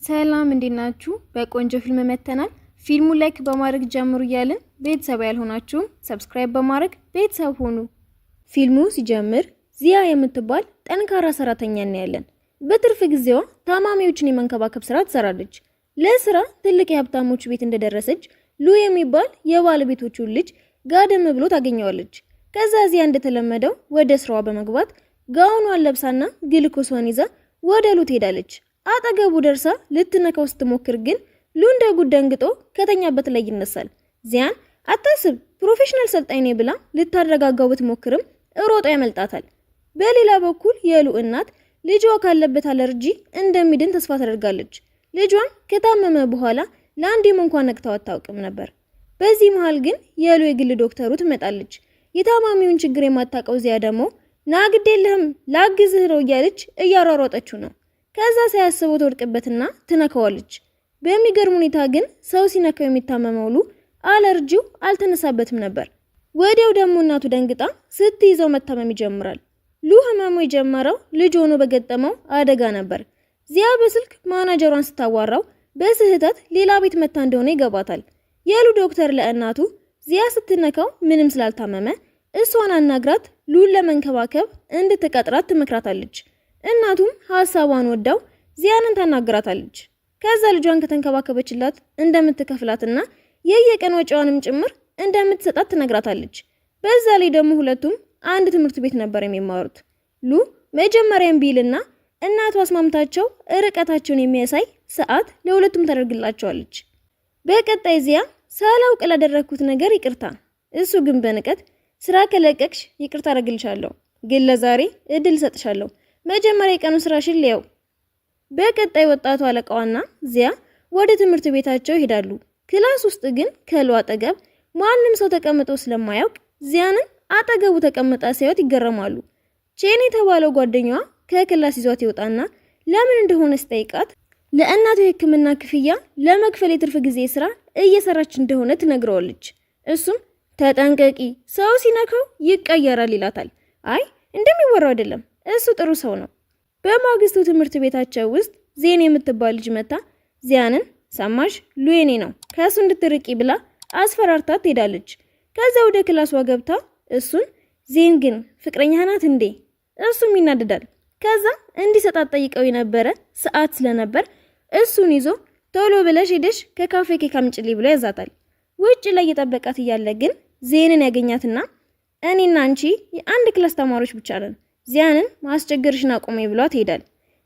ሰላም እንዴት ናችሁ? በቆንጆ ፊልም መተናል። ፊልሙ ላይክ በማድረግ ጀምሩ እያልን ቤተሰብ ያልሆናችሁ ሰብስክራይብ በማድረግ ቤተሰብ ሆኑ። ፊልሙ ሲጀምር ዚያ የምትባል ጠንካራ ሰራተኛ እናያለን። በትርፍ ጊዜዋ ታማሚዎችን የመንከባከብ ስራ ትሰራለች። ለስራ ትልቅ የሀብታሞች ቤት እንደደረሰች ሉ የሚባል የባለቤቶቹ ልጅ ጋደም ብሎ ታገኘዋለች። ከዛ ዚያ እንደተለመደው ወደ ስራዋ በመግባት ጋውኗን ለብሳና ግልኮሷን ይዛ ወደ ሉ ትሄዳለች። አጠገቡ ደርሳ ልትነካው ስትሞክር ግን ሉ እንደ ጉድ ደንግጦ ከተኛበት ላይ ይነሳል። ዚያን አታስብ ፕሮፌሽናል ሰልጣኝ ነኝ ብላ ልታረጋጋው ብትሞክርም ሮጦ ያመልጣታል። በሌላ በኩል የሉ እናት ልጇ ካለበት አለርጂ እንደሚድን ተስፋ ታደርጋለች። ልጇን ከታመመ በኋላ ለአንዴም እንኳን ነቅታው አታውቅም ነበር። በዚህ መሃል ግን የሉ የግል ዶክተሩ ትመጣለች። የታማሚውን ችግር የማታውቀው ዚያ ደግሞ ናግድ የለህም ላግዝህ ነው እያለች እያሯሯጠችው ነው። ከዛ ሳያስበው ተወድቅበትና ትነካዋለች። በሚገርም ሁኔታ ግን ሰው ሲነካው የሚታመመው ሉ አለርጂው አልተነሳበትም ነበር። ወዲያው ደግሞ እናቱ ደንግጣ ስትይዘው መታመም ይጀምራል። ሉ ህመሙ የጀመረው ልጅ ሆኖ በገጠመው አደጋ ነበር። ዚያ በስልክ ማናጀሯን ስታዋራው በስህተት ሌላ ቤት መታ እንደሆነ ይገባታል። የሉ ዶክተር ለእናቱ ዚያ ስትነካው ምንም ስላልታመመ እሷን አናግራት ሉን ለመንከባከብ እንድትቀጥራት ትመክራታለች። እናቱም ሐሳቧን ወዳው ዚያንን ታናግራታለች። ከዛ ልጇን ከተንከባከበችላት እንደምትከፍላትና የየቀን ወጪዋንም ጭምር እንደምትሰጣት ትነግራታለች። በዛ ላይ ደግሞ ሁለቱም አንድ ትምህርት ቤት ነበር የሚማሩት። ሉ መጀመሪያም ቢልና እናቱ አስማምታቸው ርቀታቸውን የሚያሳይ ሰዓት ለሁለቱም ታደርግላቸዋለች። በቀጣይ ዚያ ሳላውቅ ላደረኩት ነገር ይቅርታ፣ እሱ ግን በንቀት ስራ ከለቀቅሽ ይቅርታ አደርግልሻለሁ፣ ግን ለዛሬ እድል ሰጥሻለሁ፣ መጀመሪያ የቀኑ ስራሽን ሊያው። በቀጣይ ወጣቱ አለቃዋና ዚያ ወደ ትምህርት ቤታቸው ይሄዳሉ። ክላስ ውስጥ ግን ከሉ አጠገብ ማንም ሰው ተቀምጦ ስለማያውቅ ዚያንን አጠገቡ ተቀምጣ ሲያዩት ይገረማሉ። ቼን የተባለው ጓደኛዋ ከክላስ ይዟት ይወጣና ለምን እንደሆነ ስጠይቃት ለእናቱ የሕክምና ክፍያ ለመክፈል የትርፍ ጊዜ ስራ እየሰራች እንደሆነ ትነግረዋለች። እሱም ተጠንቀቂ፣ ሰው ሲነካው ይቀየራል ይላታል። አይ እንደሚወራው አይደለም፣ እሱ ጥሩ ሰው ነው። በማግስቱ ትምህርት ቤታቸው ውስጥ ዜን የምትባል ልጅ መታ ዚያንን ሰማሽ ሉ የኔ ነው ከሱ እንድትርቂ ብላ አስፈራርታት ትሄዳለች። ከዛ ወደ ክላሷ ገብታ እሱን ዜን ግን ፍቅረኛ ናት እንዴ? እሱም ይናደዳል። ከዛ እንዲሰጣት ጠይቀው የነበረ ሰዓት ስለነበር እሱን ይዞ ቶሎ ብለሽ ሄደሽ ከካፌ ኬክ አምጪልኝ ብሎ ያዛታል። ውጭ ላይ እየጠበቃት እያለ ግን ዜንን ያገኛትና እኔና አንቺ የአንድ ክላስ ተማሪዎች ብቻ ነን፣ ዚያንን ማስቸገርሽን አቁሜ ብሏት ይሄዳል።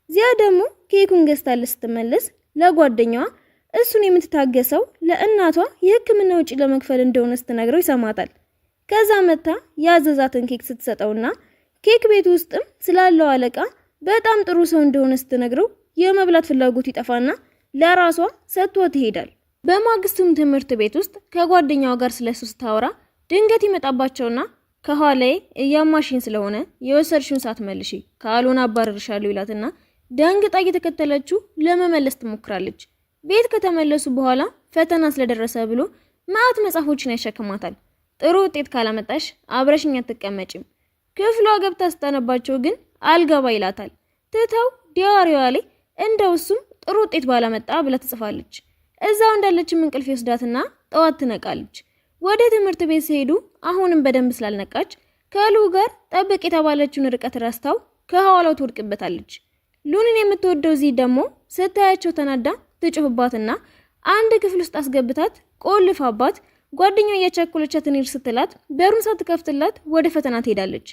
ዚያ ደግሞ ኬኩን ገዝታለች። ስትመለስ ለጓደኛዋ እሱን የምትታገሰው ለእናቷ የሕክምና ውጪ ለመክፈል እንደሆነ ስትነግረው ይሰማታል። ከዛ መታ ያዘዛትን ኬክ ስትሰጠውና ኬክ ቤት ውስጥም ስላለው አለቃ በጣም ጥሩ ሰው እንደሆነ ስትነግረው የመብላት ፍላጎት ይጠፋና ለራሷ ሰጥቷት ይሄዳል። በማግስቱም ትምህርት ቤት ውስጥ ከጓደኛዋ ጋር ስለሱ ስታወራ ድንገት ይመጣባቸውና ከኋላዬ እያማሽን ስለሆነ የወሰድሽውን ሳትመልሺ ካልሆነ አባረርሻለሁ ይላትና ደንግጣ እየተከተለችው ለመመለስ ትሞክራለች። ቤት ከተመለሱ በኋላ ፈተና ስለደረሰ ብሎ ማአት መጽሐፎችን ያሸክማታል። ጥሩ ውጤት ካላመጣሽ አብረሽኛ አትቀመጭም። ክፍሏ ገብታ ስታነባቸው ግን አልገባ ይላታል። ትተው ዲያሪዋ ላይ እንደውሱም ጥሩ ውጤት ባላመጣ ብላ ትጽፋለች። እዛው እንዳለችም እንቅልፍ ይወስዳትና ጠዋት ትነቃለች። ወደ ትምህርት ቤት ሲሄዱ አሁንም በደንብ ስላልነቃች ከሉ ጋር ጠብቅ የተባለችውን ርቀት ረስታው ከኋላው ትወድቅበታለች። ሉንን የምትወደው ዚህ ደግሞ ስታያቸው ተናዳ ትጮህባትና አንድ ክፍል ውስጥ አስገብታት ቆልፋባት ጓደኛዋ እያቻኮለቻት ትንር ስትላት በሩን ሳትከፍትላት ወደ ፈተና ትሄዳለች።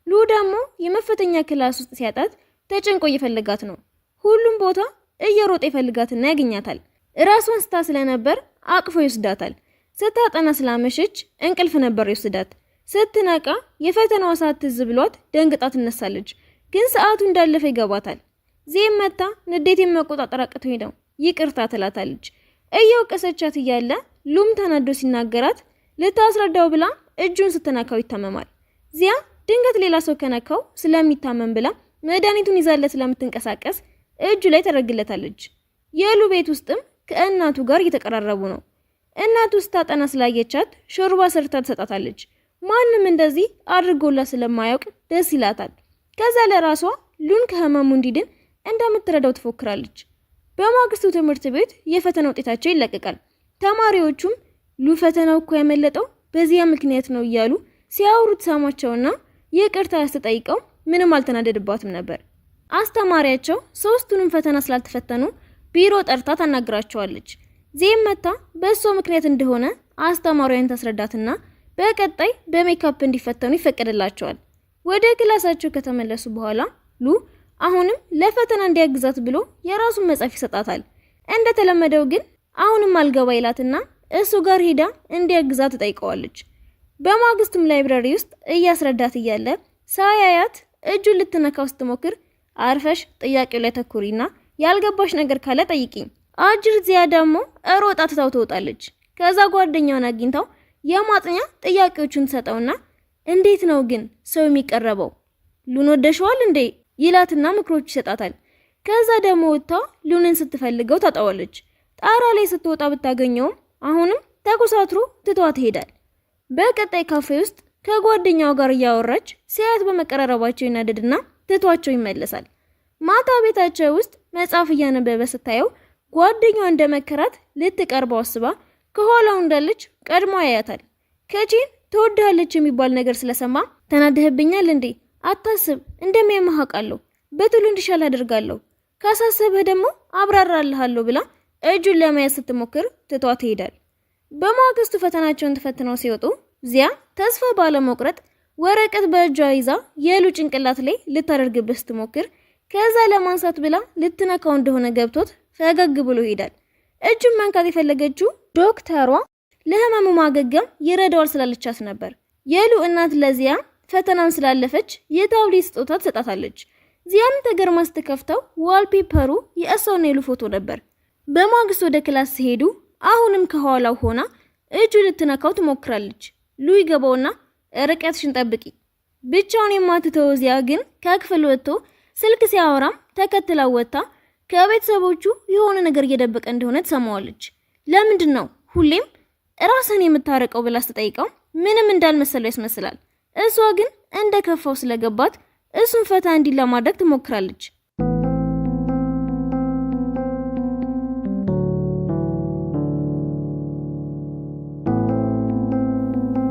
ሉ ደግሞ የመፈተኛ ክላስ ውስጥ ሲያጣት ተጨንቆ እየፈለጋት ነው። ሁሉም ቦታ እየሮጠ ይፈልጋትና ያገኛታል። ራሷን ስታ ስለነበር አቅፎ ይወስዳታል። ስታጠና ስላመሸች እንቅልፍ ነበር ይወስዳት። ስትነቃ የፈተናዋ ሰዓት ትዝ ብሏት ደንግጣ ትነሳለች። ግን ሰዓቱ እንዳለፈ ይገባታል። ዜም መታ ንዴቴን መቆጣጠር አቅቶኝ ነው ይቅርታ ትላታለች። እየወቀሰቻት እያለ ሉም ተናዶ ሲናገራት ልታስረዳው ብላ እጁን ስትነካው ይታመማል። ዚያ ድንገት ሌላ ሰው ከነካው ስለሚታመም ብላ መድኃኒቱን ይዛለት ስለምትንቀሳቀስ እጁ ላይ ተረግለታለች። የሉ ቤት ውስጥም ከእናቱ ጋር እየተቀራረቡ ነው። እናቱ ስታጠና ስላየቻት ሾርባ ሰርታ ትሰጣታለች። ማንም እንደዚህ አድርጎላ ስለማያውቅ ደስ ይላታል። ከዛ ለራሷ ሉን ከህመሙ እንዲድን እንደምትረዳው ትፎክራለች። በማግስቱ ትምህርት ቤት የፈተና ውጤታቸው ይለቀቃል። ተማሪዎቹም ሉ ፈተናው እኮ ያመለጠው በዚያ ምክንያት ነው እያሉ ሲያወሩት ሰማቸውና ይቅርታ ያስጠይቀው ምንም አልተናደድባትም ነበር። አስተማሪያቸው ሶስቱንም ፈተና ስላልተፈተኑ ቢሮ ጠርታ ታናግራቸዋለች። ዜም መታ በእሷ ምክንያት እንደሆነ አስተማሪያን ታስረዳትና በቀጣይ በሜካፕ እንዲፈተኑ ይፈቀድላቸዋል። ወደ ክላሳቸው ከተመለሱ በኋላ ሉ አሁንም ለፈተና እንዲያግዛት ብሎ የራሱን መጽሐፍ ይሰጣታል። እንደተለመደው ግን አሁንም አልገባ ይላትና እሱ ጋር ሄዳ እንዲያግዛት ትጠይቀዋለች። በማግስቱም ላይብራሪ ውስጥ እያስረዳት እያለ ሳያያት እጁን ልትነካው ስትሞክር አርፈሽ ጥያቄው ላይ ተኩሪና ያልገባሽ ነገር ካለ ጠይቂኝ። አጅር ዚያ ደግሞ ሮጣ ትታው ትወጣለች። ከዛ ጓደኛውን አግኝታው የማጥኛ ጥያቄዎቹን ሰጠውና እንዴት ነው ግን ሰው የሚቀርበው ሉን ወደሽዋል እንዴ ይላትና ምክሮች ይሰጣታል። ከዛ ደግሞ ወጣ ሉንን ስትፈልገው ታጣዋለች። ጣራ ላይ ስትወጣ ብታገኘውም አሁንም ተኮሳትሮ ትቷት ይሄዳል። በቀጣይ ካፌ ውስጥ ከጓደኛው ጋር እያወራች ሲያት በመቀራረባቸው ይናደድና ትቷቸው ይመለሳል። ማታ ቤታቸው ውስጥ መጽሐፍ እያነበበ ስታየው ጓደኛዋ እንደመከራት ልትቀርበው አስባ ከኋላው እንዳለች ቀድሞ ያያታል። ከቺን ትወድሃለች የሚባል ነገር ስለሰማ ተናደህብኛል እንዴ? አታስብ፣ እንደሚያምህ አውቃለሁ፣ በቶሎ እንዲሻል አደርጋለሁ፣ ካሳሰበህ ደግሞ አብራራልሃለሁ ብላ እጁን ለመያዝ ስትሞክር ትቷት ይሄዳል። በማግስቱ ፈተናቸውን ተፈትነው ሲወጡ ዚያ ተስፋ ባለመቁረጥ ወረቀት በእጇ ይዛ የሉ ጭንቅላት ላይ ልታደርግበት ስትሞክር ከዛ ለማንሳት ብላ ልትነካው እንደሆነ ገብቶት ፈገግ ብሎ ይሄዳል። እጁን መንካት የፈለገችው ዶክተሯ ለህመሙ ማገገም ይረዳዋል ስላለቻት ነበር። የሉ እናት ለዚያ ፈተናውን ስላለፈች የታብሌት ስጦታ ትሰጣታለች። ዚያም ተገርማ ስትከፍተው ዋልፔፐሩ የእሷና የሉ ፎቶ ነበር። በማግስቱ ወደ ክላስ ሲሄዱ አሁንም ከኋላው ሆና እጁ ልትነካው ትሞክራለች። ሉ ይገባውና ርቀትሽን ጠብቂ። ብቻውን የማትተው ዚያ ግን ከክፍል ወጥቶ ስልክ ሲያወራም ተከትላው ወጥታ ከቤተሰቦቹ የሆነ ነገር እየደበቀ እንደሆነ ትሰማዋለች። ለምንድን ነው ሁሌም ራስን የምታረቀው ብላ ስትጠይቀው ምንም እንዳልመሰለው ያስመስላል። እሷ ግን እንደከፋው ስለገባት እሱን ፈታ እንዲል ለማድረግ ትሞክራለች።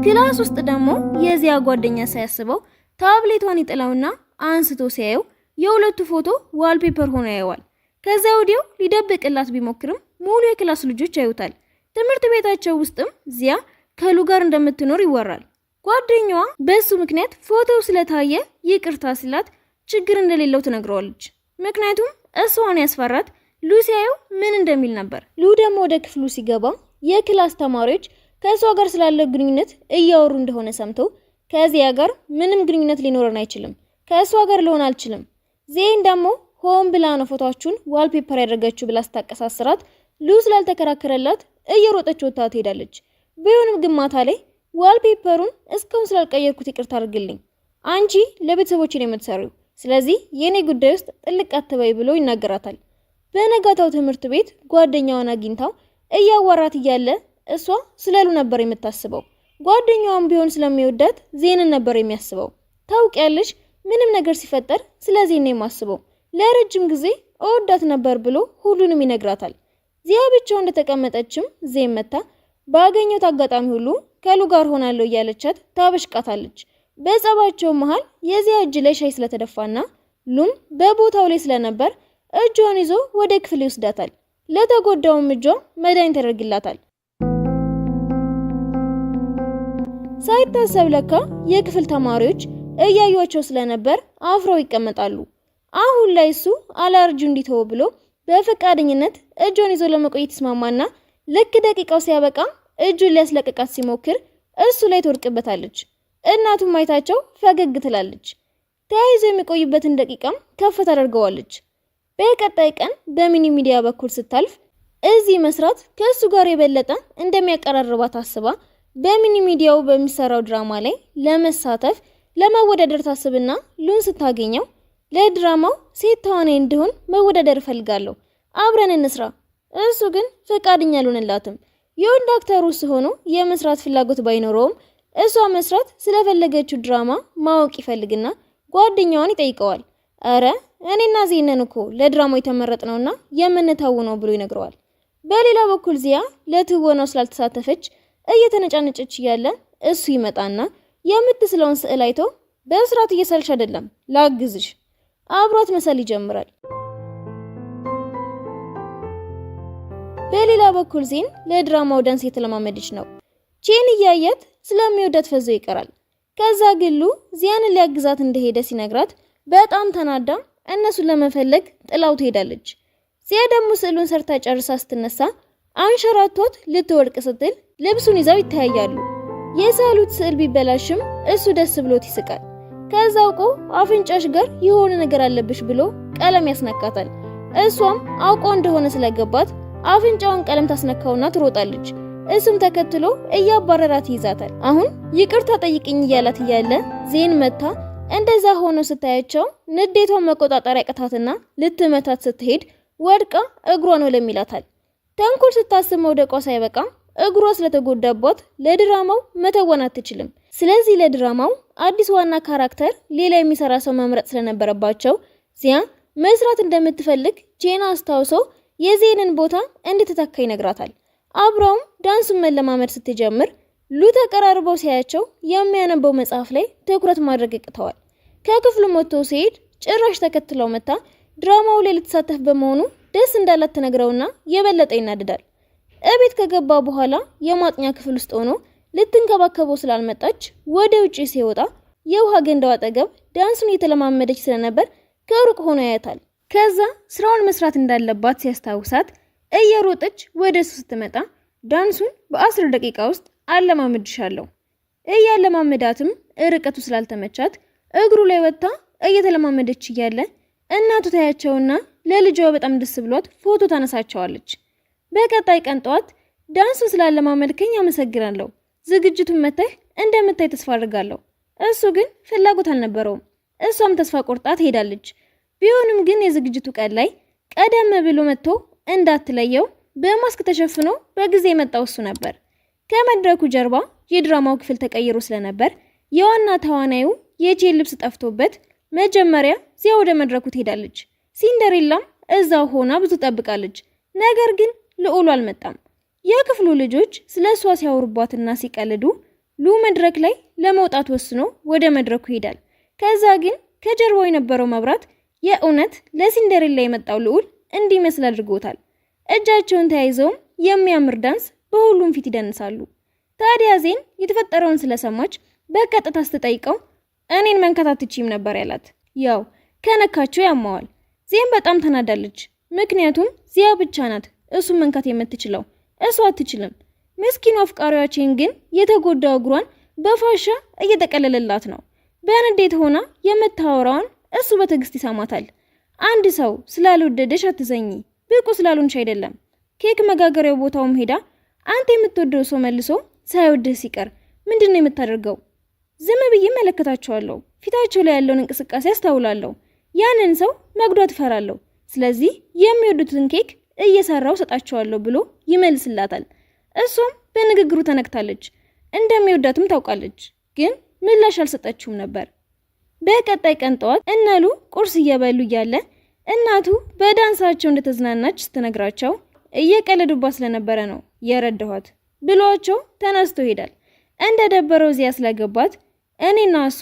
ክላስ ውስጥ ደግሞ የዚያ ጓደኛ ሳያስበው ታብሌቷን ይጥላውና አንስቶ ሲያየው የሁለቱ ፎቶ ዋልፔፐር ሆኖ ያየዋል። ከዛ ወዲያው ሊደብቅላት ቢሞክርም ሙሉ የክላስ ልጆች ያዩታል። ትምህርት ቤታቸው ውስጥም ዚያ ከሉ ጋር እንደምትኖር ይወራል። ጓደኛዋ በሱ ምክንያት ፎቶው ስለታየ ይቅርታ ሲላት ችግር እንደሌለው ትነግረዋለች። ምክንያቱም እሷን ያስፈራት ሉ ሲያየው ምን እንደሚል ነበር። ሉ ደግሞ ወደ ክፍሉ ሲገባ የክላስ ተማሪዎች ከእሷ ጋር ስላለው ግንኙነት እያወሩ እንደሆነ ሰምቶ ከዚያ ጋር ምንም ግንኙነት ሊኖረን አይችልም፣ ከእሷ ጋር ልሆን አልችልም፣ ዜን ደግሞ ሆን ብላ ነው ፎቶአችሁን ዋልፔፐር ያደረገችው ብላ ስታቀሳስራት ሉ ስላልተከራከረላት እየሮጠች ወጥታ ትሄዳለች። ቢሆንም ግማታ ላይ ዋልፔፐሩን እስካሁን ስላልቀየርኩት ይቅርታ አድርግልኝ፣ አንቺ ለቤተሰቦቼ ነው የምትሰሪው፣ ስለዚህ የኔ ጉዳይ ውስጥ ጥልቅ አትበይ ብሎ ይናገራታል። በነጋታው ትምህርት ቤት ጓደኛዋን አግኝታው እያዋራት እያለ እሷ ስለሉ ነበር የምታስበው። ጓደኛዋም ቢሆን ስለሚወዳት ዜንን ነበር የሚያስበው። ታውቂያለሽ፣ ምንም ነገር ሲፈጠር ስለ ዜን ነው የማስበው፣ ለረጅም ጊዜ እወዳት ነበር ብሎ ሁሉንም ይነግራታል። ዚያ ብቻው እንደተቀመጠችም ዜን መታ ባገኘው አጋጣሚ ሁሉ ከሉ ጋር ሆናለሁ እያለቻት ታበሽቃታለች። በጸባቸው መሃል የዚያ እጅ ላይ ሻይ ስለተደፋና ሉም በቦታው ላይ ስለነበር እጇን ይዞ ወደ ክፍል ይወስዳታል። ለተጎዳውም እጇ መድኃኒት ያደርግላታል። ሳይታሰብ ለካ የክፍል ተማሪዎች እያዩቸው ስለነበር አፍረው ይቀመጣሉ። አሁን ላይ እሱ አላርጁ እንዲተው ብሎ በፈቃደኝነት እጇን ይዞ ለመቆየት ይስማማና ልክ ደቂቃው ሲያበቃ እጁን ሊያስለቅቃት ሲሞክር እሱ ላይ ትወድቅበታለች። እናቱም ማይታቸው ፈገግ ትላለች። ተያይዞ የሚቆይበትን ደቂቃም ከፍ ታደርገዋለች። በቀጣይ ቀን በሚኒ ሚዲያ በኩል ስታልፍ እዚህ መስራት ከሱ ጋር የበለጠ እንደሚያቀራርባት አስባ በሚኒ ሚዲያው በሚሰራው ድራማ ላይ ለመሳተፍ ለመወዳደር ታስብና ሉን ስታገኘው ለድራማው ሴት ተዋናይ እንድሆን መወዳደር ፈልጋለሁ፣ አብረን እንስራ። እሱ ግን ፈቃደኛ አልሆነላትም። የወንድ አክተሩ ሆኖ የመስራት ፍላጎት ባይኖረውም እሷ መስራት ስለፈለገችው ድራማ ማወቅ ይፈልግና ጓደኛዋን ይጠይቀዋል። አረ እኔና ዜነን እኮ ለድራማው የተመረጥነውና የምንተውነው ብሎ ይነግረዋል። በሌላ በኩል ዚያ ለትወናው ስላልተሳተፈች እየተነጫነጨች እያለ እሱ ይመጣና የምትስለውን ስዕል አይቶ በስርዓት እየሳልሽ አይደለም ላግዝሽ አብሯት መሳል ይጀምራል። በሌላ በኩል ዜን ለድራማው ዳንስ የተለማመደች ነው። ቼን እያያት ስለሚወዳት ፈዞ ይቀራል። ከዛ ግሉ ዚያንን ሊያግዛት እንደሄደ ሲነግራት በጣም ተናዳ እነሱን ለመፈለግ ጥላው ትሄዳለች። ዚያ ደግሞ ስዕሉን ሰርታ ጨርሳ ስትነሳ አንሸራቷት ልትወድቅ ስትል ልብሱን ይዛው ይተያያሉ። የሳሉት ስዕል ቢበላሽም እሱ ደስ ብሎት ይስቃል። ከዛ አውቆ አፍንጫሽ ጋር የሆነ ነገር አለብሽ ብሎ ቀለም ያስነካታል። እሷም አውቆ እንደሆነ ስለገባት አፍንጫውን ቀለም ታስነካውና ትሮጣለች። እሱም ተከትሎ እያባረራት ይዛታል። አሁን ይቅርታ ጠይቅኝ እያላት እያለ ዜን መታ እንደዛ ሆኖ ስታያቸው ንዴቷን መቆጣጠር ያቅታትና ልትመታት ስትሄድ ወድቃ እግሯን ወለም ይላታል። ተንኮል ስታስብ መውደቋ ሳይበቃ እግሯ ስለተጎዳባት ለድራማው መተወን አትችልም። ስለዚህ ለድራማው አዲስ ዋና ካራክተር ሌላ የሚሰራ ሰው መምረጥ ስለነበረባቸው ዚያ መስራት እንደምትፈልግ ቼና አስታውሶ የዜንን ቦታ እንድትተካ ይነግራታል። አብረውም ዳንሱን መለማመድ ስትጀምር ሉ ተቀራርበው ሲያያቸው የሚያነበው መጽሐፍ ላይ ትኩረት ማድረግ ይቅተዋል። ከክፍሉ ወጥቶ ሲሄድ ጭራሽ ተከትለው መታ ድራማው ላይ ልትሳተፍ በመሆኑ ደስ እንዳላት ትነግረውና የበለጠ ይናደዳል። እቤት ከገባ በኋላ የማጥኛ ክፍል ውስጥ ሆኖ ልትንከባከበው ስላልመጣች ወደ ውጪ ሲወጣ የውሃ ገንዳው አጠገብ ዳንሱን እየተለማመደች ስለነበር ከሩቅ ሆኖ ያያታል። ከዛ ስራውን መስራት እንዳለባት ሲያስታውሳት እየሮጠች ወደ እሱ ስትመጣ ዳንሱን በ10 ደቂቃ ውስጥ አለማመድሻለሁ እያለማመዳትም ርቀቱ ስላልተመቻት እግሩ ላይ ወጣ እየተለማመደች እያለ እናቱ ታያቸውና ለልጇ በጣም ደስ ብሏት ፎቶ ታነሳቸዋለች። በቀጣይ ቀን ጠዋት ዳንሱን ስላለማመድከኝ አመሰግናለሁ፣ ዝግጅቱን መተህ እንደምታይ ተስፋ አድርጋለሁ። እሱ ግን ፍላጎት አልነበረውም። እሷም ተስፋ ቆርጣ ትሄዳለች። ቢሆንም ግን የዝግጅቱ ቀን ላይ ቀደም ብሎ መጥቶ እንዳትለየው በማስክ ተሸፍኖ በጊዜ የመጣው እሱ ነበር። ከመድረኩ ጀርባ የድራማው ክፍል ተቀይሮ ስለነበር የዋና ተዋናዩ የቼን ልብስ ጠፍቶበት መጀመሪያ ዚያ ወደ መድረኩ ትሄዳለች። ሲንደሬላም እዛው ሆና ብዙ ጠብቃለች። ነገር ግን ልዑሉ አልመጣም። የክፍሉ ልጆች ስለሷ ሲያወሩባትና ሲቀልዱ ሉ መድረክ ላይ ለመውጣት ወስኖ ወደ መድረኩ ይሄዳል። ከዛ ግን ከጀርባው የነበረው መብራት የእውነት ለሲንደሬላ የመጣው ልዑል እንዲመስል አድርጎታል። እጃቸውን ተያይዘውም የሚያምር ዳንስ በሁሉም ፊት ይደንሳሉ። ታዲያ ዜን የተፈጠረውን ስለሰማች በቀጥታ ስትጠይቀው እኔን መንካት አትችይም ነበር ያላት። ያው ከነካቸው ያማዋል። ዜን በጣም ተናዳለች። ምክንያቱም ዚያ ብቻ ናት እሱን መንካት የምትችለው፣ እሷ አትችልም። ምስኪኑ አፍቃሪያችን ግን የተጎዳው እግሯን በፋሻ እየተቀለለላት ነው። በንዴት ሆና የምታወራውን እሱ በትዕግስት ይሰማታል። አንድ ሰው ስላልወደደሽ አትዘኚ፣ ብቁ ስላልሆንሽ አይደለም። ኬክ መጋገሪያው ቦታውም ሄዳ አንተ የምትወደው ሰው መልሶ ሳይወድህ ሲቀር ምንድነው የምታደርገው? ዝም ብዬ መለከታቸዋለሁ። ፊታቸው ላይ ያለውን እንቅስቃሴ አስተውላለሁ። ያንን ሰው መጉዳት እፈራለሁ። ስለዚህ የሚወዱትን ኬክ እየሰራው ሰጣቸዋለሁ ብሎ ይመልስላታል። እሷም በንግግሩ ተነክታለች። እንደሚወዳትም ታውቃለች፣ ግን ምላሽ አልሰጠችውም ነበር። በቀጣይ ቀን ጠዋት እነሉ ቁርስ እየበሉ እያለ እናቱ በዳንሳቸው እንደተዝናናች ስትነግራቸው እየቀለዱባት ስለነበረ ነው የረዳኋት ብሏቸው ተነስቶ ይሄዳል። እንደደበረው ዚያ ስለገባት እኔና እሱ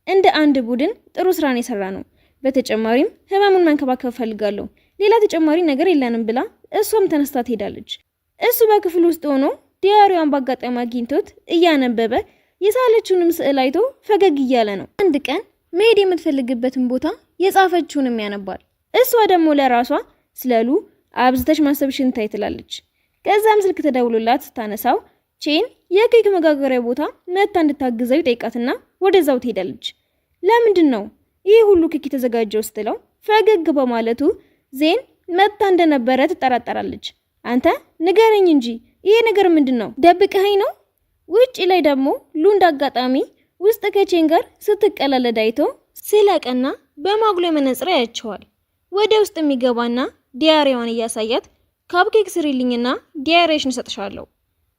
እንደ አንድ ቡድን ጥሩ ስራን የሰራ ነው፣ በተጨማሪም ህመሙን መንከባከብ ፈልጋለሁ፣ ሌላ ተጨማሪ ነገር የለንም ብላ እሷም ተነስታ ትሄዳለች። እሱ በክፍል ውስጥ ሆኖ ዲያሪዋን በአጋጣሚ አግኝቶት እያነበበ የሳለችውንም ስዕል አይቶ ፈገግ እያለ ነው። አንድ ቀን መሄድ የምትፈልግበትን ቦታ የጻፈችውንም ያነባል። እሷ ደግሞ ለራሷ ስለሉ አብዝተሽ ማሰብሽን ታይ ትላለች። ከዛም ስልክ ተደውሎላት ስታነሳው ቼን የኬክ መጋገሪያ ቦታ መታ እንድታግዘው ይጠይቃትና ወደዛው ትሄዳለች። ለምንድን ነው ይህ ሁሉ ኬክ የተዘጋጀው ስትለው ፈገግ በማለቱ ዜን መታ እንደነበረ ትጠራጠራለች። አንተ ንገረኝ እንጂ ይሄ ነገር ምንድን ነው? ደብቀኸኝ ነው? ውጪ ላይ ደግሞ ሉ እንዳጋጣሚ ውስጥ ከቼን ጋር ስትቀላለድ አይቶ ስለቀና በማጉሎ መነጽር ያያቸዋል። ወደ ውስጥ የሚገባና ዲያሪዋን እያሳያት ካፕኬክ ስሪልኝና ዲያሪሽን ሰጥሻለሁ።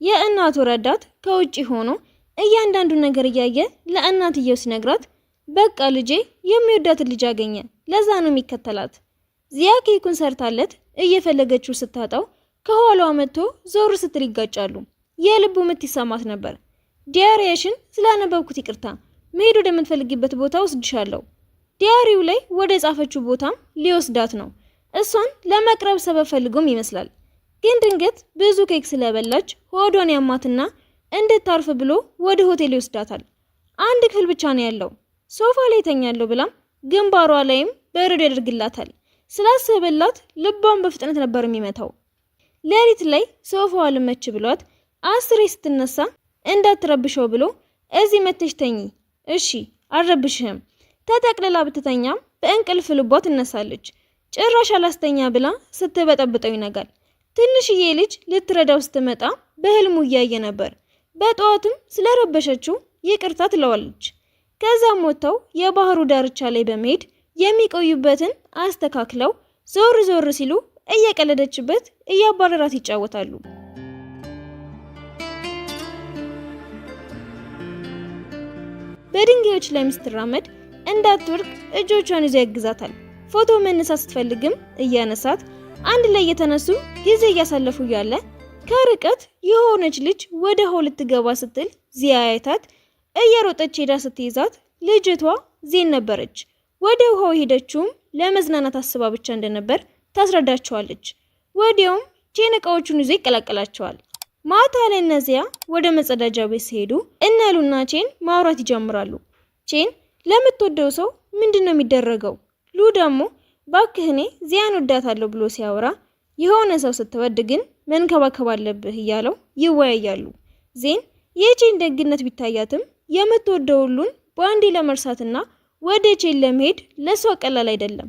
የእናቱ ረዳት ከውጪ ሆኖ እያንዳንዱ ነገር እያየ ለእናትየው ሲነግራት በቃ ልጄ የሚወዳትን ልጅ አገኘ፣ ለዛ ነው የሚከተላት። ዚያ ኬኩን ሰርታለት እየፈለገችው ስታጣው ከኋላዋ መጥቶ ዞር ስትል ይጋጫሉ። የልቡ ምት ይሰማት ነበር። ዲያሪሽን ስላነበብኩት ይቅርታ፣ መሄድ ወደምትፈልጊበት ቦታ ወስድሻለሁ። ዲያሪው ላይ ወደ ጻፈችው ቦታም ሊወስዳት ነው። እሷን ለመቅረብ ሰበብ ፈልጎም ይመስላል። ግን ድንገት ብዙ ኬክ ስለበላች ሆዷን ያማትና እንድታርፍ ብሎ ወደ ሆቴል ይወስዳታል። አንድ ክፍል ብቻ ነው ያለው። ሶፋ ላይ ተኛለሁ ብላም ግንባሯ ላይም በረዶ ያደርግላታል። ስላሰበላት ልቧን በፍጥነት ነበር የሚመታው። ሌሊት ላይ ሶፋዋ ልመች ብሏት አስሬ ስትነሳ እንዳትረብሸው ብሎ እዚህ መተሽ ተኚ፣ እሺ አልረብሽህም። ተጠቅልላ ብትተኛም በእንቅልፍ ልቧ ትነሳለች። ጭራሽ አላስተኛ ብላ ስትበጠብጠው ይነጋል። ትንሽዬ ልጅ ልትረዳው ስትመጣ በህልሙ እያየ ነበር። በጠዋትም ስለረበሸችው ይቅርታ ትለዋለች። ከዛም ወጥተው የባህሩ ዳርቻ ላይ በመሄድ የሚቆዩበትን አስተካክለው ዞር ዞር ሲሉ እየቀለደችበት እያባረራት ይጫወታሉ። በድንጋዮች ላይ ስትራመድ እንዳትወድቅ እጆቿን ይዞ ያግዛታል። ፎቶ መነሳት ስትፈልግም እያነሳት አንድ ላይ የተነሱ ጊዜ እያሳለፉ ያለ ከርቀት የሆነች ልጅ ወደ ውሃው ልትገባ ስትል ዚያ አይታት እየሮጠች ሄዳ ስትይዛት ልጅቷ ዜን ነበረች። ወደ ውሃው ሄደችውም ለመዝናናት አስባ ብቻ እንደነበር ታስረዳቸዋለች። ወዲያውም ቼን እቃዎቹን ይዞ ይቀላቀላቸዋል። ማታ ላይ እነዚያ ወደ መጸዳጃ ቤት ሲሄዱ እነ ሉና ቼን ማውራት ይጀምራሉ። ቼን ለምትወደው ሰው ምንድነው የሚደረገው? ሉ ደግሞ ባክህ እኔ ዚያን ወዳታለሁ ብሎ ሲያወራ የሆነ ሰው ስትወድ ግን መንከባከብ አለብህ እያለው ይወያያሉ። ዜን የቼን ደግነት ቢታያትም የምትወደው ሁሉን በአንዴ ለመርሳትና ወደ ቼን ለመሄድ ለሷ ቀላል አይደለም።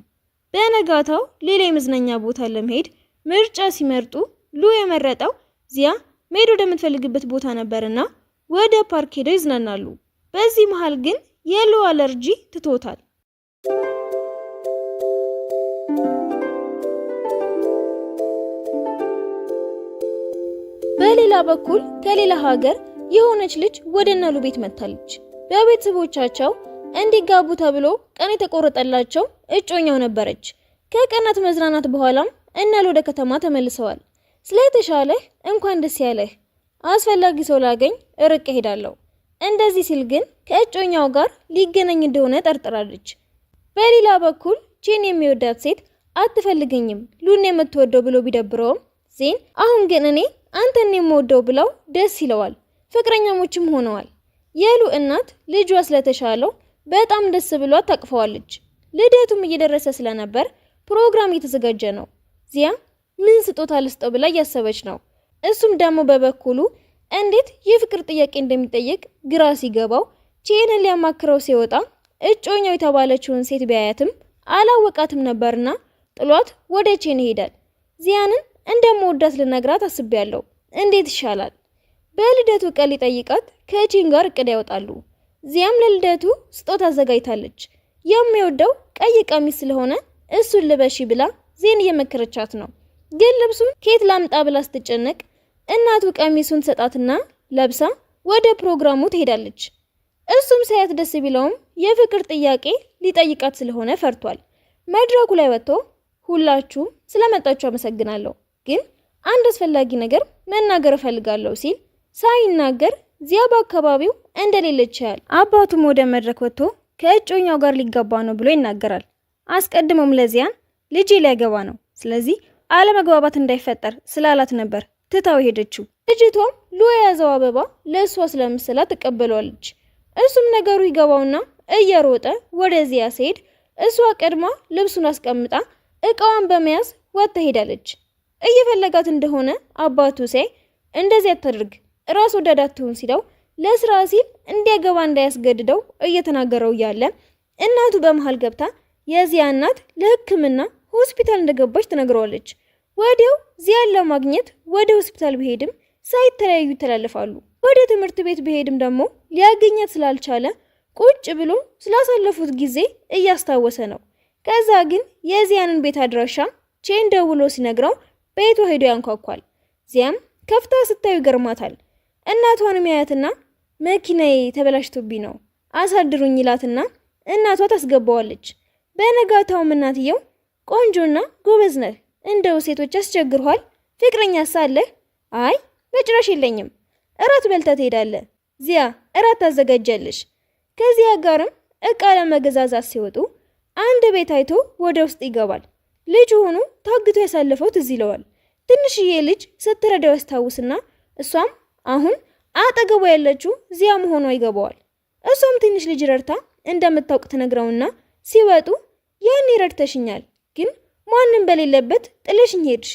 በነጋታው ሌላ የመዝናኛ ቦታ ለመሄድ ምርጫ ሲመርጡ ሉ የመረጠው ዚያ መሄድ ወደምትፈልግበት ቦታ ነበርና ወደ ፓርክ ሄደው ይዝናናሉ። በዚህ መሃል ግን የሉ አለርጂ ትቶታል። በሌላ በኩል ከሌላ ሀገር የሆነች ልጅ ወደ እነሉ ቤት መጣለች። በቤተሰቦቻቸው እንዲጋቡ ተብሎ ቀን የተቆረጠላቸው እጮኛው ነበረች። ከቀናት መዝናናት በኋላም እነሉ ወደ ከተማ ተመልሰዋል። ስለተሻለህ እንኳን ደስ ያለህ፣ አስፈላጊ ሰው ላገኝ እርቅ ሄዳለሁ። እንደዚህ ሲል ግን ከእጮኛው ጋር ሊገናኝ እንደሆነ ጠርጥራለች። በሌላ በኩል ቼን የሚወዳት ሴት አትፈልገኝም ሉን የምትወደው ብሎ ቢደብረውም ዜን አሁን ግን እኔ አንተን የምወደው ብለው ደስ ይለዋል። ፍቅረኛሞችም ሆነዋል። የሉ እናት ልጇ ስለተሻለው በጣም ደስ ብሏት ታቅፈዋለች። ልደቱም እየደረሰ ስለነበር ፕሮግራም እየተዘጋጀ ነው። ዚያ ምን ስጦታ ልስጠው ብላ እያሰበች ነው። እሱም ደግሞ በበኩሉ እንዴት የፍቅር ጥያቄ እንደሚጠይቅ ግራ ሲገባው ቼንን ሊያማክረው ሲወጣ እጮኛው የተባለችውን ሴት ቢያያትም አላወቃትም ነበርና ጥሏት ወደ ቼን ይሄዳል። ዚያንን እንደምወዳት ልነግራት አስቤያለሁ፣ እንዴት ይሻላል? በልደቱ ቀን ሊጠይቃት ከቼን ጋር እቅድ ያወጣሉ። ዚያም ለልደቱ ስጦታ አዘጋጅታለች። የሚወደው ቀይ ቀሚስ ስለሆነ እሱን ልበሺ ብላ ዜን እየመከረቻት ነው። ግን ልብሱን ከየት ላምጣ ብላ ስትጨነቅ እናቱ ቀሚሱን ሰጣትና ለብሳ ወደ ፕሮግራሙ ትሄዳለች። እሱም ሳያት ደስ ቢለውም የፍቅር ጥያቄ ሊጠይቃት ስለሆነ ፈርቷል። መድረኩ ላይ ወጥቶ ሁላችሁም ስለመጣችሁ አመሰግናለሁ፣ ግን አንድ አስፈላጊ ነገር መናገር እፈልጋለሁ ሲል ሳይናገር ዚያ በአካባቢው እንደሌለች ያያል። አባቱም ወደ መድረክ ወጥቶ ከእጮኛው ጋር ሊጋባ ነው ብሎ ይናገራል። አስቀድሞም ለዚያን ልጄ ሊያገባ ነው፣ ስለዚህ አለመግባባት እንዳይፈጠር ስላላት ነበር ትታው ሄደችው። ልጅቷም ሉ የያዘው አበባ ለእሷ ስለምስላት ትቀበለዋለች። እሱም ነገሩ ይገባውና እየሮጠ ወደዚያ ሲሄድ እሷ ቀድማ ልብሱን አስቀምጣ እቃዋን በመያዝ ወጥታ ሄዳለች። እየፈለጋት እንደሆነ አባቱ ሲያይ እንደዚህ አታድርግ ራስ ወዳድ አትሁን ሲለው ለስራ ሲል እንዲያገባ እንዳያስገድደው እየተናገረው ያለ እናቱ በመሃል ገብታ የዚያ እናት ለሕክምና ሆስፒታል እንደገባች ትነግረዋለች። ወዲያው ዚያን ለማግኘት ወደ ሆስፒታል ቢሄድም ሳይተለያዩ ይተላለፋሉ። ወደ ትምህርት ቤት ቢሄድም ደግሞ ሊያገኛት ስላልቻለ ቁጭ ብሎ ስላሳለፉት ጊዜ እያስታወሰ ነው። ከዛ ግን የዚያንን ቤት አድራሻ ቼን ደውሎ ሲነግረው ቤቱ ሄዶ ያንኳኳል። ዚያም ከፍታ ስታዩ ይገርማታል። እናቷንም ያያትና መኪናዬ ተበላሽቶብኝ ነው አሳድሩኝ ይላትና እናቷ ታስገባዋለች። በነጋታውም እናትየው ቆንጆና ጎበዝ ነህ፣ እንደው ሴቶች ያስቸግሩሃል? ፍቅረኛ ሳለህ? አይ በጭራሽ የለኝም። እራት በልተህ ትሄዳለህ። ዚያ እራት ታዘጋጃለሽ። ከዚያ ጋርም እቃ ለመገዛዛት ሲወጡ አንድ ቤት አይቶ ወደ ውስጥ ይገባል። ልጅ ሆኖ ታግቶ ያሳለፈው ትዝ ይለዋል። ትንሽዬ ልጅ ስትረዳው ያስታውስና እሷም አሁን አጠገቧ ያለችው ዚያ መሆኗ ይገባዋል። እሷም ትንሽ ልጅ ረድታ እንደምታውቅ ትነግረውና ሲወጡ ያኔ ረድተሽኛል፣ ግን ማንም በሌለበት ጥለሽኝ ሄድሽ።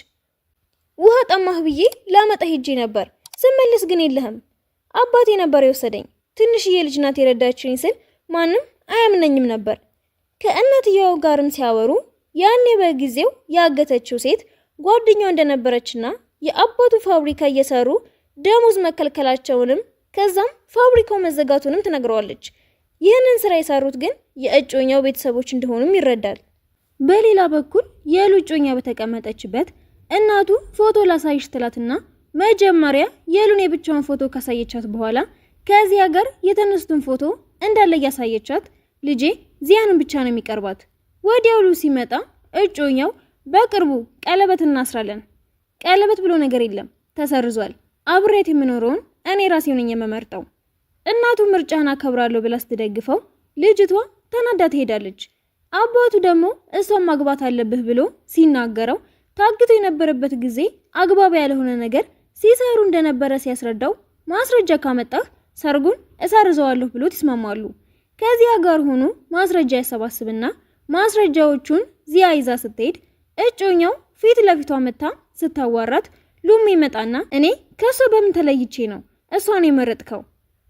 ውሃ ጠማህ ብዬ ላመጣ ሄጄ ነበር፣ ስመለስ ግን የለህም። አባቴ ነበር የወሰደኝ። ትንሽዬ ልጅ ናት የረዳችኝ ስል ማንም አያምነኝም ነበር። ከእናትየው ጋርም ሲያወሩ ያኔ በጊዜው ያገተችው ሴት ጓደኛው እንደነበረችና የአባቱ ፋብሪካ እየሰሩ ደሞዝ መከልከላቸውንም ከዛም ፋብሪካው መዘጋቱንም ትነግረዋለች። ይህንን ስራ የሰሩት ግን የእጮኛው ቤተሰቦች እንደሆኑም ይረዳል። በሌላ በኩል የሉ እጮኛ በተቀመጠችበት እናቱ ፎቶ ላሳይሽ ትላትና መጀመሪያ የሉን የብቻውን ፎቶ ካሳየቻት በኋላ ከዚያ ጋር የተነሱትን ፎቶ እንዳለ ያሳየቻት ልጄ ዚያንን ብቻ ነው የሚቀርባት። ወዲያው ሉ ሲመጣ እጮኛው በቅርቡ ቀለበት እናስራለን። ቀለበት ብሎ ነገር የለም ተሰርዟል። አብሬት የምኖረውን እኔ ራሴው ነኝ የምመርጠው። እናቱ ምርጫህን አከብራለሁ ብላ ስትደግፈው ልጅቷ ተናዳ ትሄዳለች። አባቱ ደግሞ እሷን ማግባት አለብህ ብሎ ሲናገረው ታግቶ የነበረበት ጊዜ አግባብ ያልሆነ ነገር ሲሰሩ እንደነበረ ሲያስረዳው ማስረጃ ካመጣህ ሰርጉን እሰርዘዋለሁ ብሎ ይስማማሉ። ከዚያ ጋር ሆኖ ማስረጃ ያሰባስብና ማስረጃዎቹን ዚያ ይዛ ስትሄድ እጮኛው ፊት ለፊቷ መታ ስታዋራት ሉም ይመጣና እኔ ከሷ በምን ተለይቼ ነው እሷን የመረጥከው?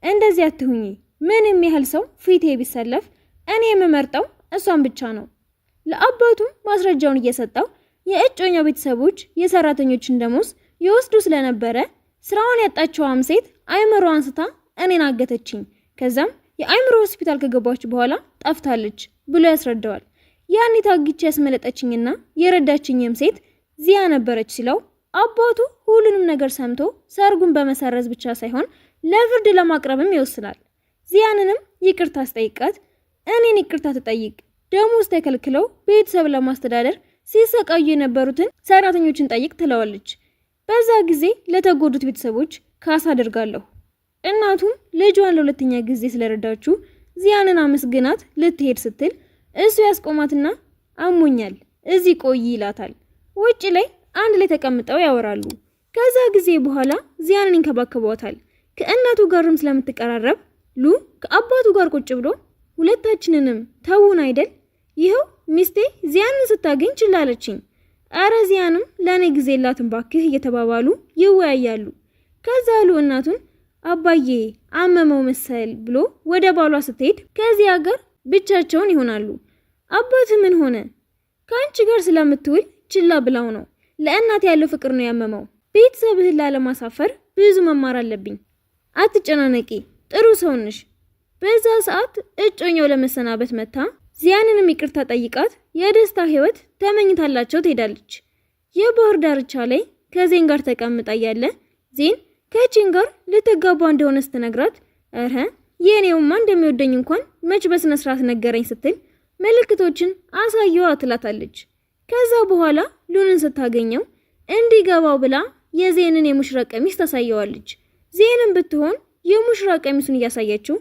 እንደዚህ አትሁኚ። ምንም ያህል ሰው ፊቴ ቢሰለፍ እኔ የምመርጠው እሷን ብቻ ነው። ለአባቱም ማስረጃውን እየሰጠው የእጮኛው ቤተሰቦች የሰራተኞችን ደሞዝ ይወስዱ ስለነበረ ስራዋን ያጣችዋም ሴት አይምሮ አንስታ እኔን አገተችኝ፣ ከዛም የአይምሮ ሆስፒታል ከገባች በኋላ ጠፍታለች ብሎ ያስረዳዋል። ያኔ ታግቼ ያስመለጠችኝና የረዳችኝም ሴት ዚያ ነበረች ሲለው አባቱ ሁሉንም ነገር ሰምቶ ሰርጉን በመሰረዝ ብቻ ሳይሆን ለፍርድ ለማቅረብም ይወስናል። ዚያንንም ይቅርታ አስጠይቃት እኔን ይቅርታ ትጠይቅ፣ ደሞዝ ተከልክለው ቤተሰብ ለማስተዳደር ሲሰቃዩ የነበሩትን ሰራተኞችን ጠይቅ ትለዋለች። በዛ ጊዜ ለተጎዱት ቤተሰቦች ካሳ አደርጋለሁ። እናቱም ልጇን ለሁለተኛ ጊዜ ስለረዳችሁ ዚያንን አመስግናት ልትሄድ ስትል እሱ ያስቆማትና አሞኛል እዚህ ቆይ ይላታል። ውጭ ላይ አንድ ላይ ተቀምጠው ያወራሉ። ከዛ ጊዜ በኋላ ዚያንን ይንከባከቧታል። ከእናቱ ጋርም ስለምትቀራረብ ሉ ከአባቱ ጋር ቁጭ ብሎ ሁለታችንንም ተውን አይደል? ይኸው ሚስቴ ዚያንን ስታገኝ ችላለችኝ። አረ ዚያንም ለኔ ጊዜ የላትም ባክህ እየተባባሉ ይወያያሉ። ከዛ ሉ እናቱን አባዬ አመመው መሰል ብሎ ወደ ባሏ ስትሄድ ከዚያ ጋር ብቻቸውን ይሆናሉ። አባት ምን ሆነ? ከአንቺ ጋር ስለምትውል ችላ ብላው ነው። ለእናት ያለው ፍቅር ነው ያመመው። ቤተሰብህን ላለማሳፈር ብዙ መማር አለብኝ። አትጨናነቂ፣ ጥሩ ሰው ነሽ። በዛ ሰዓት እጮኛው ለመሰናበት መታ ዚያንንም ይቅርታ ጠይቃት የደስታ ህይወት ተመኝታላቸው ትሄዳለች። የባህር ዳርቻ ላይ ከዜን ጋር ተቀምጣ ያለ ዜን ከቺን ጋር ልትጋባ እንደሆነ ስትነግራት እረ የኔውማ እንደሚወደኝ እንኳን መች በስነ ስርዓት ነገረኝ ስትል ምልክቶችን አሳየዋ ትላታለች። ከዛ በኋላ ሉንን ስታገኘው እንዲገባው ብላ የዜንን የሙሽራ ቀሚስ ታሳየዋለች። ዜንን ብትሆን የሙሽራ ቀሚሱን እያሳየችው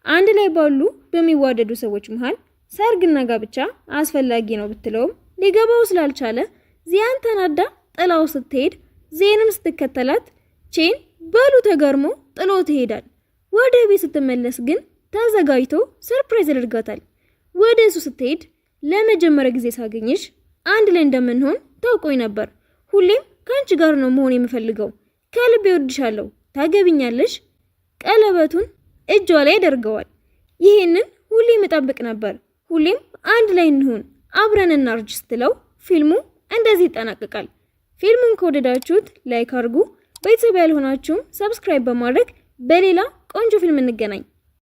አንድ ላይ ባሉ በሚዋደዱ ሰዎች መሃል ሰርግና ጋብቻ አስፈላጊ ነው ብትለውም ሊገባው ስላልቻለ ዚያን ተናዳ ጥላው ስትሄድ ዜንም ስትከተላት ቼን በሉ ተገርሞ ጥሎ ትሄዳል። ወደ ቤት ስትመለስ ግን ተዘጋጅቶ ሰርፕራይዝ ያደርጋታል። ወደ እሱ ስትሄድ ለመጀመሪያ ጊዜ ሳገኝሽ አንድ ላይ እንደምንሆን ታውቆኝ ነበር። ሁሌም ካንቺ ጋር ነው መሆን የምፈልገው። ከልቤ ወድሻለሁ። ታገቢኛለሽ? ቀለበቱን እጇ ላይ ያደርገዋል። ይሄንን ሁሌም እጠብቅ ነበር። ሁሌም አንድ ላይ እንሆን፣ አብረን እናርጅ ስትለው ፊልሙ እንደዚህ ይጠናቀቃል። ፊልሙን ከወደዳችሁት ላይክ አድርጉ። ቤተሰብ ያልሆናችሁም ሰብስክራይብ በማድረግ በሌላ ቆንጆ ፊልም እንገናኝ።